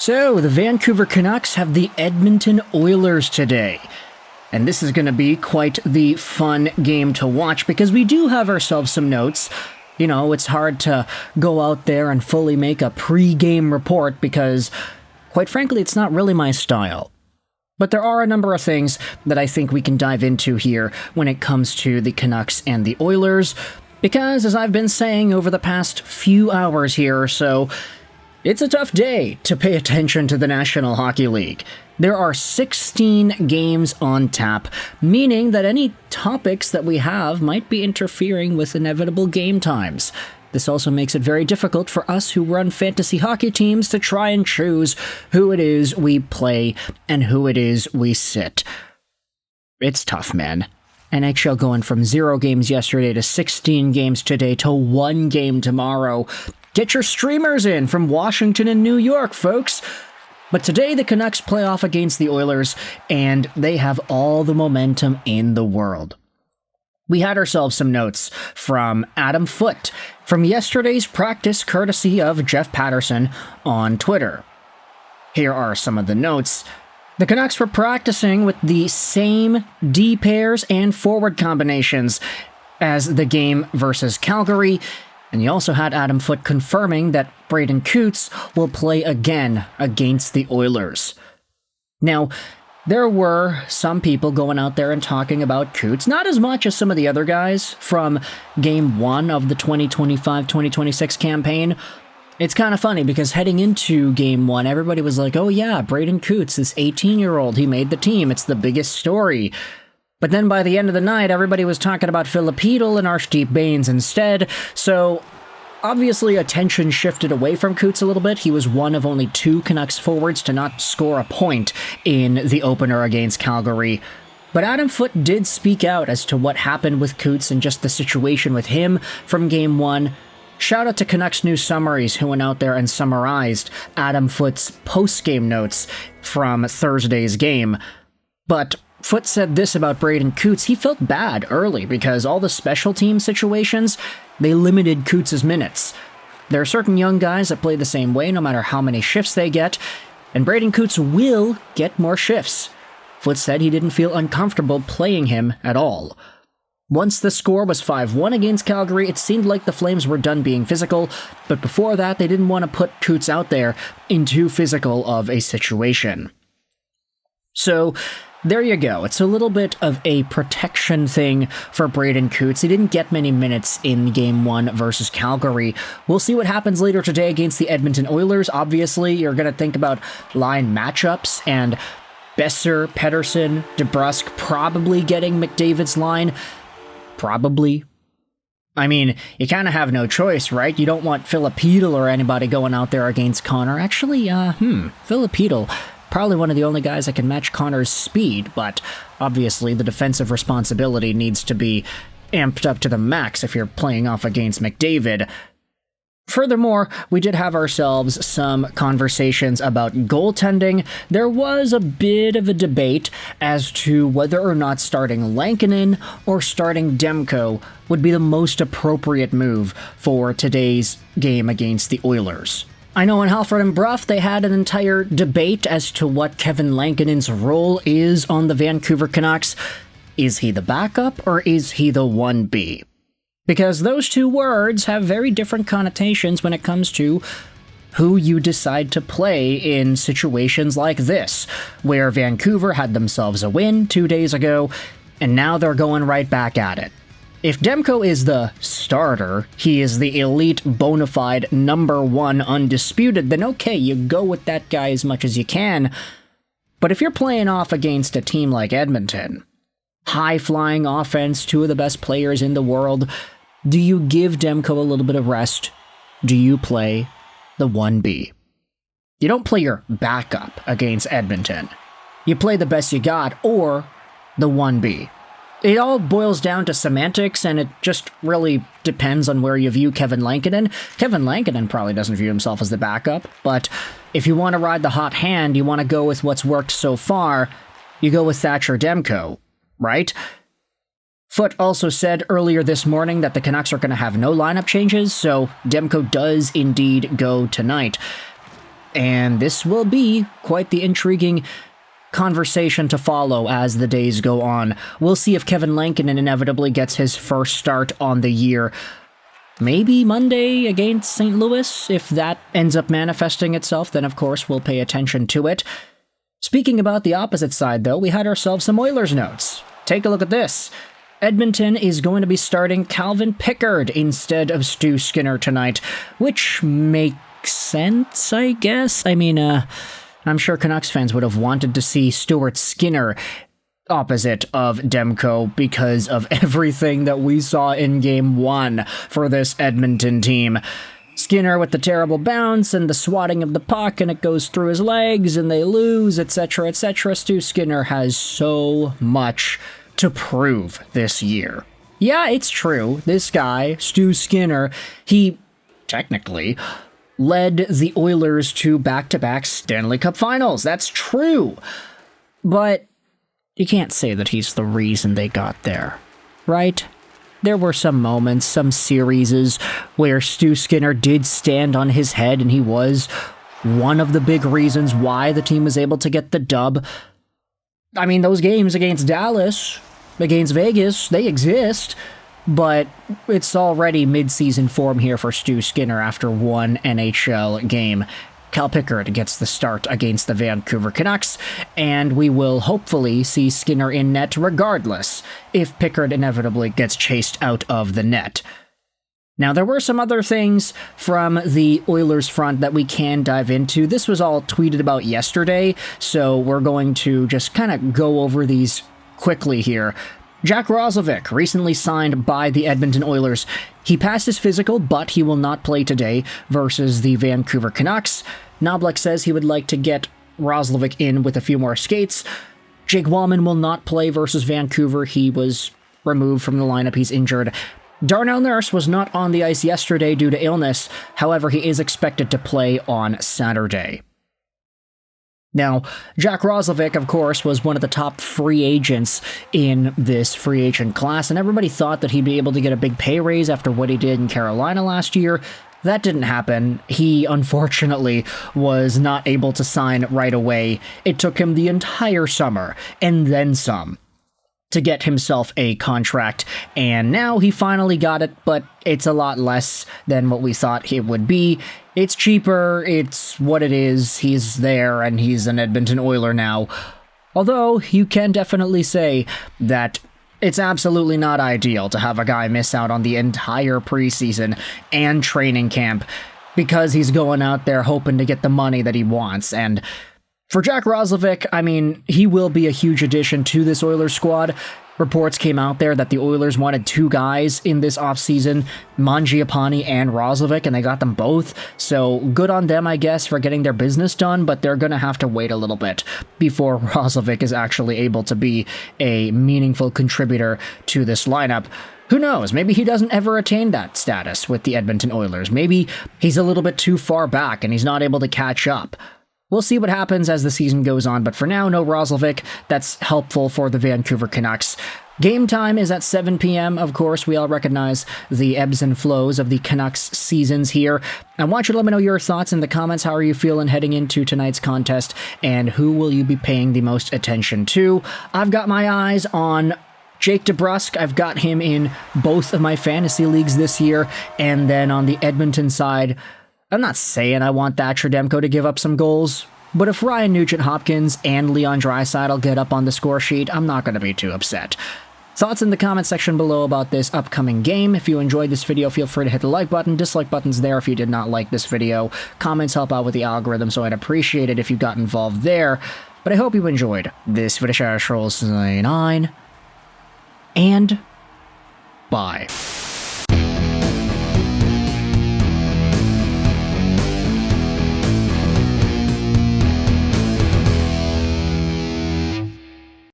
So, the Vancouver Canucks have the Edmonton Oilers today. And this is going to be quite the fun game to watch because we do have ourselves some notes. You know, it's hard to go out there and fully make a pre-game report because, quite frankly, it's not really my style. But there are a number of things that I think we can dive into here when it comes to the Canucks and the Oilers, because as I've been saying over the past few hours here or so, it's a tough day to pay attention to the National Hockey League. There are 16 games on tap, meaning that any topics that we have might be interfering with inevitable game times. This also makes it very difficult for us who run fantasy hockey teams to try and choose who it is we play and who it is we sit. It's tough, man. NHL going from 0 games yesterday to 16 games today to 1 game tomorrow. Get your streamers in from Washington and New York, folks. But today the Canucks play off against the Oilers, and they have all the momentum in the world. We had ourselves some notes from Adam Foote from yesterday's practice, courtesy of Jeff Patterson on Twitter. Here are some of the notes. The Canucks were practicing with the same D pairs and forward combinations as the game versus Calgary, and you also had Adam Foote confirming that Braeden Cootes will play again against the Oilers. Now, there were some people going out there and talking about Cootes, not as much as some of the other guys from Game 1 of the 2025-2026 campaign. It's kind of funny because heading into Game 1, everybody was like, oh yeah, Braeden Cootes, this 18-year-old, he made the team, it's the biggest story. But then by the end of the night, everybody was talking about Filipidal and Arshdeep Bains instead, so obviously attention shifted away from Cootes a little bit. He was one of only 2 Canucks forwards to not score a point in the opener against Calgary. But Adam Foote did speak out as to what happened with Cootes and just the situation with him from Game 1. Shout out to Canucks News Summaries who went out there and summarized Adam Foote's post-game notes from Thursday's game. But Foote said this about Braeden Cootes: he felt bad early because all the special team situations, they limited Cootes' minutes. There are certain young guys that play the same way no matter how many shifts they get, and Braeden Cootes will get more shifts. Foote said he didn't feel uncomfortable playing him at all. Once the score was 5-1 against Calgary, it seemed like the Flames were done being physical, but before that they didn't want to put Cootes out there in too physical of a situation. So there you go. It's a little bit of a protection thing for Braeden Cootes. He didn't get many minutes in Game 1 versus Calgary. We'll see what happens later today against the Edmonton Oilers. Obviously, you're going to think about line matchups, and Besser, Pettersson, DeBrusk probably getting McDavid's line. Probably. I mean, you kind of have no choice, right? You don't want Filipidal or anybody going out there against Connor. Actually, Filipidal, probably one of the only guys that can match Connor's speed, but obviously the defensive responsibility needs to be amped up to the max if you're playing off against McDavid. Furthermore, we did have ourselves some conversations about goaltending. There was a bit of a debate as to whether or not starting Lankinen or starting Demko would be the most appropriate move for today's game against the Oilers. I know in Halford and Brough they had an entire debate as to what Kevin Lankinen's role is on the Vancouver Canucks. Is he the backup or is he the 1B? Because those two words have very different connotations when it comes to who you decide to play in situations like this, where Vancouver had themselves a win 2 days ago, and now they're going right back at it. If Demko is the starter, he is the elite, bona fide, number 1 undisputed, then okay, you go with that guy as much as you can. But if you're playing off against a team like Edmonton, high-flying offense, 2 of the best players in the world, do you give Demko a little bit of rest? Do you play the 1B? You don't play your backup against Edmonton. You play the best you got, or the 1B. It all boils down to semantics, and it just really depends on where you view Kevin Lankinen. Kevin Lankinen probably doesn't view himself as the backup, but if you want to ride the hot hand, you want to go with what's worked so far, you go with Thatcher Demko, right? Foote also said earlier this morning that the Canucks are going to have no lineup changes, so Demko does indeed go tonight. and this will be quite the intriguing conversation to follow as the days go on. We'll see if Kevin Lankinen inevitably gets his first start on the year. Maybe Monday against St. Louis. If that ends up manifesting itself, then of course we'll pay attention to it. Speaking about the opposite side, though, we had ourselves some Oilers notes. Take a look at this. Edmonton is going to be starting Calvin Pickard instead of Stu Skinner tonight, which makes sense, I guess. I mean, I'm sure Canucks fans would have wanted to see Stuart Skinner opposite of Demko because of everything that we saw in Game 1 for this Edmonton team. Skinner with the terrible bounce and the swatting of the puck, and it goes through his legs and they lose, etc., etc. Stu Skinner has so much to prove this year. Yeah, it's true. This guy, Stu Skinner, he technically led the Oilers to back-to-back Stanley Cup Finals. That's true. But you can't say that he's the reason they got there, right? There were some moments, some series where Stu Skinner did stand on his head, and he was one of the big reasons why the team was able to get the dub. I mean, those games against Dallas, against Vegas, they exist, but it's already mid-season form here for Stu Skinner after one NHL game. Cal Pickard gets the start against the Vancouver Canucks, and we will hopefully see Skinner in net regardless if Pickard inevitably gets chased out of the net. Now, there were some other things from the Oilers front that we can dive into. This was all tweeted about yesterday, so we're going to just kind of go over these quickly here. Jack Roslovic recently signed by the Edmonton Oilers. He passed his physical, but he will not play today versus the Vancouver Canucks. Knoblauch says he would like to get Roslovic in with a few more skates. Jake Wallman will not play versus Vancouver. He was removed from the lineup. He's injured. Darnell Nurse was not on the ice yesterday due to illness. However, he is expected to play on Saturday. Now, Jack Roslovic, of course, was one of the top free agents in this free agent class, and everybody thought that he'd be able to get a big pay raise after what he did in Carolina last year. That didn't happen. He, unfortunately, was not able to sign right away. It took him the entire summer, and then some, to get himself a contract, and now he finally got it, but it's a lot less than what we thought it would be. It's cheaper, it's what it is, he's there, and he's an Edmonton Oiler now. Although, you can definitely say that it's absolutely not ideal to have a guy miss out on the entire preseason and training camp because he's going out there hoping to get the money that he wants, and for Jack Roslovic, I mean, he will be a huge addition to this Oilers squad. Reports came out there that the Oilers wanted two guys in this offseason, Mangiapane and Roslovic, and they got them both. So good on them, I guess, for getting their business done, but they're going to have to wait a little bit before Roslovic is actually able to be a meaningful contributor to this lineup. Who knows? Maybe he doesn't ever attain that status with the Edmonton Oilers. Maybe he's a little bit too far back and he's not able to catch up. We'll see what happens as the season goes on, but for now, no Roslovic. That's helpful for the Vancouver Canucks. Game time is at 7 p.m. Of course, we all recognize the ebbs and flows of the Canucks seasons here. I want you to let me know your thoughts in the comments. How are you feeling heading into tonight's contest, and who will you be paying the most attention to? I've got my eyes on Jake DeBrusk. I've got him in both of my fantasy leagues this year, and then on the Edmonton side, I'm not saying I want Thatcher Demko to give up some goals, but if Ryan Nugent-Hopkins and Leon Draisaitl get up on the score sheet, I'm not going to be too upset. Thoughts in the comment section below about this upcoming game. If you enjoyed this video, feel free to hit the like button. Dislike button's there if you did not like this video. Comments help out with the algorithm, so I'd appreciate it if you got involved there. But I hope you enjoyed this video. Trolls 9, and bye.